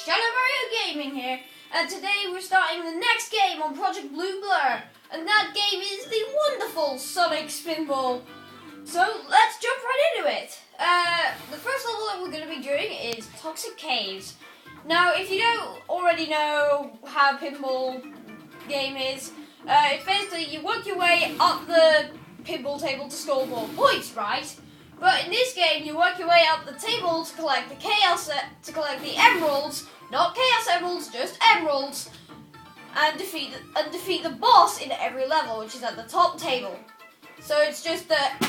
Shadow Mario Gaming here, and today we're starting the next game on Project Blue Blur, and that game is the wonderful Sonic Spinball. So let's jump right into it. The first level that we're going to be doing is Toxic Caves. Now, if you don't already know how Pinball game is, it's basically you work your way up the pinball table to score more points, right? But in this game, you work your way up the table to collect the emeralds, not chaos emeralds, just emeralds, and defeat the boss in every level, which is at the top table. So it's just that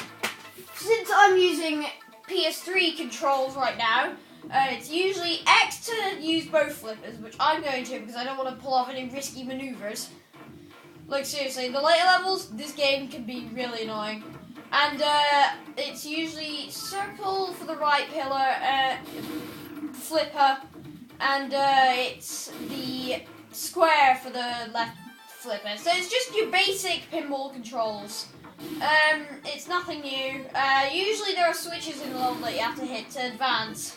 since I'm using PS3 controls right now, it's usually X to use both flippers, which I'm going to because I don't want to pull off any risky maneuvers. Like seriously, in the later levels, this game can be really annoying. And it's usually circle for the right pillar, flipper, and it's the square for the left flipper. So it's just your basic pinball controls. It's nothing new. Usually there are switches in the level that you have to hit to advance.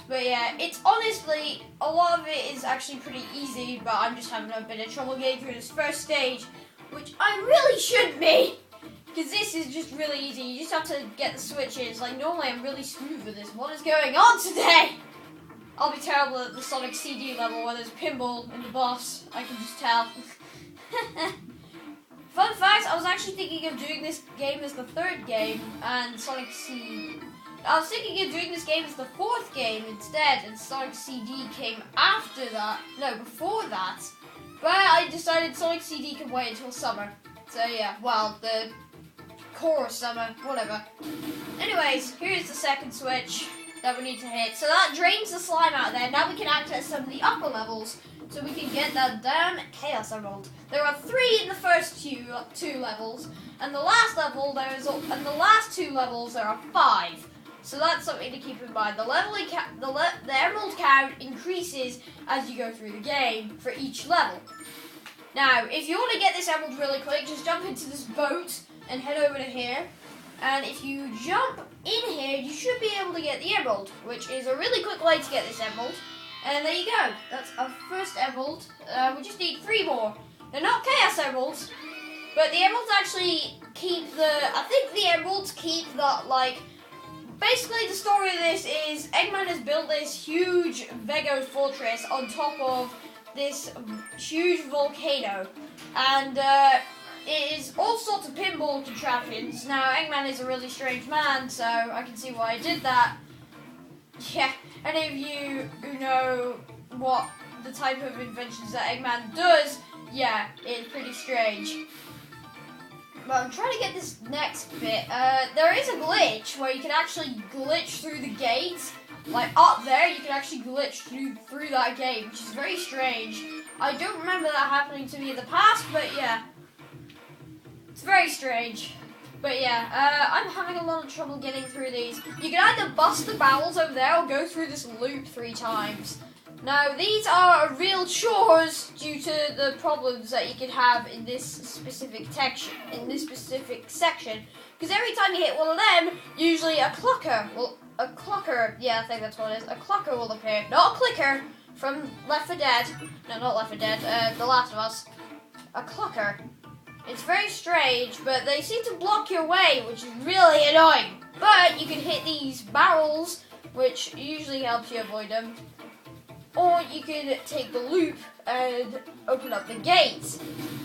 But yeah, it's honestly, a lot of it is actually pretty easy, but I'm just having a bit of trouble getting through this first stage, which I really shouldn't be. Because this is just really easy. You just have to get the switches. Like, normally I'm really smooth with this. What is going on today? I'll be terrible at the Sonic CD level where there's pinball and the boss. I can just tell. Fun fact, I was actually thinking of doing this game as the third game and Sonic CD. I was thinking of doing this game as the fourth game instead, and Sonic CD came after that. No, before that. But I decided Sonic CD can wait until summer. So yeah, well, the core summer, whatever. Anyways, here's the second switch that we need to hit. So that drains the slime out of there. Now we can access some of the upper levels, so we can get that damn Chaos Emerald. There are 3 in the first two levels, and the last level and the last 2 levels there are 5. So that's something to keep in mind. The emerald count increases as you go through the game for each level. Now, if you want to get this emerald really quick, just jump into this boat and head over to here. And if you jump in here, you should be able to get the emerald, which is a really quick way to get this emerald. And there you go. That's our first emerald. We just need 3 more. They're not chaos emeralds, but the emeralds actually keep I think the emeralds keep basically the story of this is Eggman has built this huge Vego fortress on top of this huge volcano, and it is all sorts of pinball contraptions. Now, Eggman is a really strange man, so I can see why he did that. Yeah, any of you who know what the type of inventions that Eggman does, yeah, it's pretty strange. But I'm trying to get this next bit. There is a glitch where you can actually glitch through the gate. Like, up there, you can actually glitch through that gate, which is very strange. I don't remember that happening to me in the past, but yeah. It's very strange. But yeah, I'm having a lot of trouble getting through these. You can either bust the barrels over there or go through this loop 3 times. Now, these are real chores due to the problems that you can have in this specific section. Because every time you hit one of them, usually a clucker, yeah, I think that's what it is. A clucker will appear. Not a clicker from Left 4 Dead. No, not Left 4 Dead, The Last of Us. A clucker. It's very strange, but they seem to block your way, which is really annoying. But you can hit these barrels, which usually helps you avoid them. Or you can take the loop and open up the gates,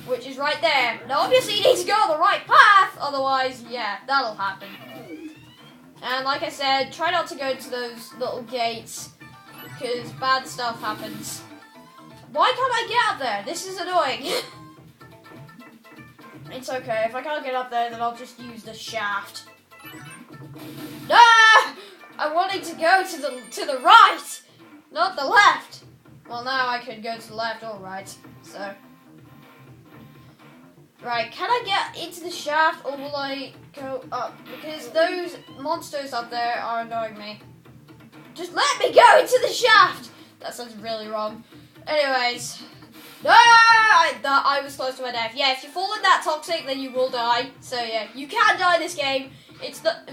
which is right there. Now, obviously, you need to go on the right path, otherwise, yeah, that'll happen. And like I said, try not to go into those little gates, because bad stuff happens. Why can't I get up there? This is annoying. It's okay. If I can't get up there, then I'll just use the shaft. Ah! I wanted to go to the right, not the left. Well, now I could go to the left or right. So, right, can I get into the shaft, or will I go up? Because those monsters up there are annoying me. Just let me go into the shaft. That sounds really wrong. Anyways. No! I was close to my death. Yeah, if you fall in that toxic, then you will die. So yeah, you can die in this game.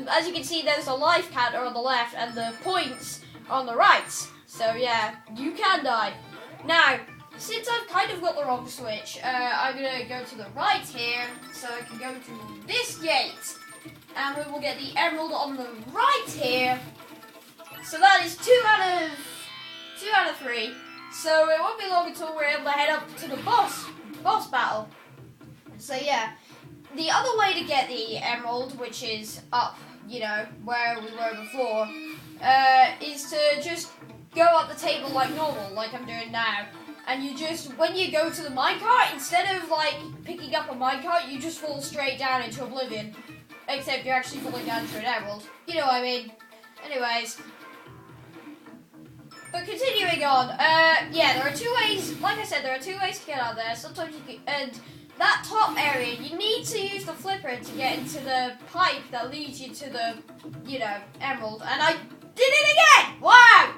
As you can see, there's a life counter on the left, and the points are on the right. So yeah, you can die. Now, since I've kind of got the wrong switch, I'm gonna go to the right here, so I can go to this gate, and we will get the emerald on the right here. So that is 2 out of 3. So it won't be long until we're able to head up to the boss battle. So yeah, the other way to get the emerald, which is up, you know, where we were before, is to just go up the table like normal, like I'm doing now. And you just, when you go to the minecart, instead of like picking up a minecart, you just fall straight down into oblivion. Except you're actually falling down to an emerald. You know what I mean? Anyways. But continuing on, yeah, there are 2 ways, like I said, there are 2 ways to get out there. Sometimes you can, and that top area, you need to use the flipper to get into the pipe that leads you to the, you know, emerald. And I did it again! Wow!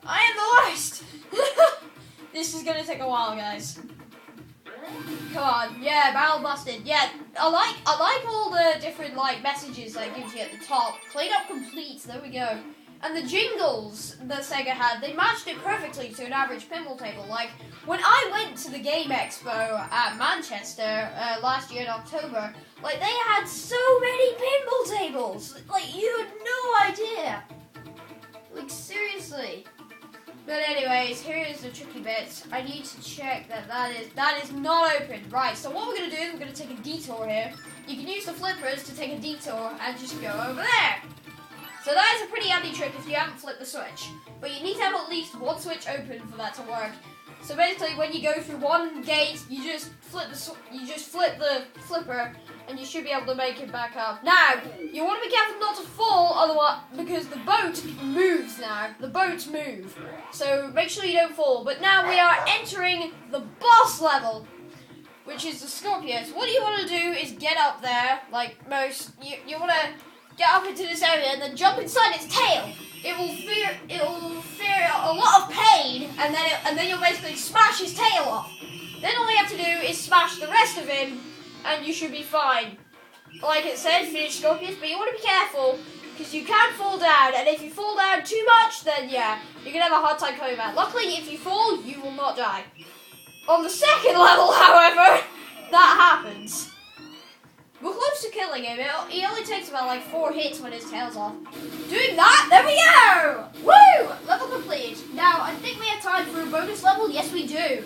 I am the worst! This is gonna take a while, guys. Come on, yeah, barrel busted. Yeah, I like all the different like messages that it gives you at the top. Clean up complete, there we go. And the jingles that Sega had, they matched it perfectly to an average pinball table. Like, when I went to the Game Expo at Manchester last year in October, like, they had so many pinball tables. Like, you had no idea. Like, seriously. But anyways, here is the tricky bit. I need to check that is not open. Right, so what we're going to do is we're going to take a detour here. You can use the flippers to take a detour and just go over there. So that is a pretty handy trick if you haven't flipped the switch. But you need to have at least 1 switch open for that to work. So basically, when you go through one gate, you just flip the flipper, and you should be able to make it back up. Now, you want to be careful not to fall, otherwise, because the boat moves now. The boats move. So make sure you don't fall. But now we are entering the boss level, which is the Scorpius. What you want to do is get up there, like most. You want to get up into this area and then jump inside its tail. It will fear a lot of pain, and then you'll basically smash his tail off. Then all you have to do is smash the rest of him, and you should be fine. Like it said, finish Scorpius, but you want to be careful, because you can fall down, and if you fall down too much, then yeah, you're going to have a hard time coming back. Luckily, if you fall, you will not die. On the second level, however, that happens. We're close to killing him. He only takes about like 4 hits when his tail's off. Doing that, there we go! Woo! Level complete. Now, I think we have time for a bonus level. Yes, we do.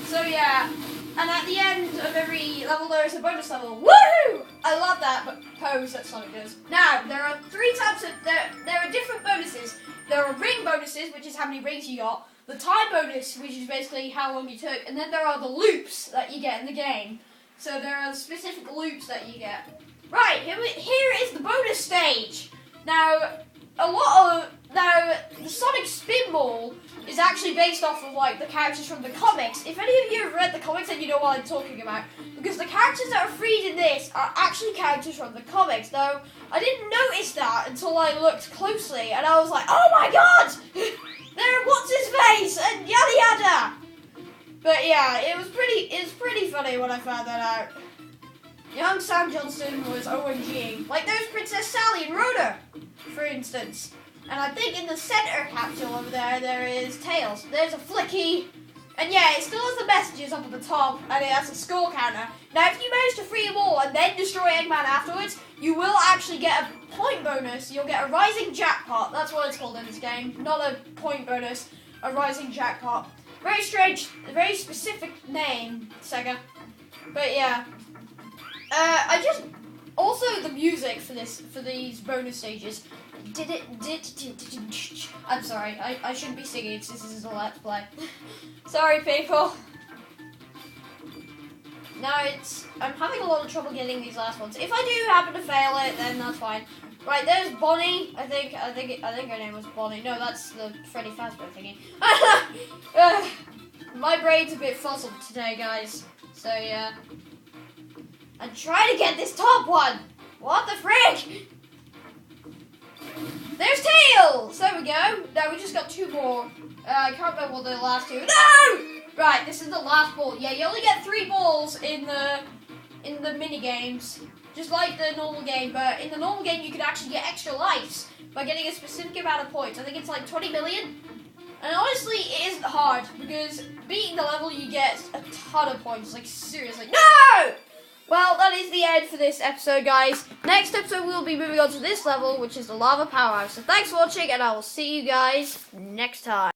So yeah, and at the end of every level there is a bonus level. Woohoo! I love that pose that Sonic does. Now, there are 3 types of, there are different bonuses. There are ring bonuses, which is how many rings you got. The time bonus, which is basically how long you took. And then there are the loops that you get in the game. So there are specific loops that you get. Right, here is the bonus stage. Now, the Sonic Spinball is actually based off of like the characters from the comics. If any of you have read the comics, then you know what I'm talking about. Because the characters that are freed in this are actually characters from the comics. Though I didn't notice that until I looked closely, and I was like, oh my god! There, what's his face? And yada yada! But yeah, it was pretty funny when I found that out. Young Sam Johnston was OMGing. Like there's Princess Sally and Rhoda, for instance. And I think in the center capsule over there is Tails. There's a Flicky. And yeah, it still has the messages up at the top, and it has a score counter. Now if you manage to free them all and then destroy Eggman afterwards, you will actually get a point bonus. You'll get a rising jackpot. That's what it's called in this game. Not a point bonus, a rising jackpot. Very strange, very specific name, Sega. But yeah. Also the music for these bonus stages. I'm sorry, I shouldn't be singing since this is a Let's Play. Sorry, people. Now I'm having a lot of trouble getting these last ones. If I do happen to fail it, then that's fine. Right, there's Bonnie. I think her name was Bonnie. No, that's the Freddy Fazbear thingy. My brain's a bit fuzzled today, guys. So yeah. And try to get this top one. What the frick? There's Tails. There we go. Now we just got 2 more. I can't remember what the last 2. No! Right, this is the last ball. Yeah, you only get 3 balls in the mini games. Just like the normal game, but in the normal game you can actually get extra lives by getting a specific amount of points. I think it's like 20 million. And honestly, it isn't hard, because beating the level you get a ton of points. Like, seriously. No! Well, that is the end for this episode, guys. Next episode, we'll be moving on to this level, which is the lava powerhouse. So thanks for watching, and I will see you guys next time.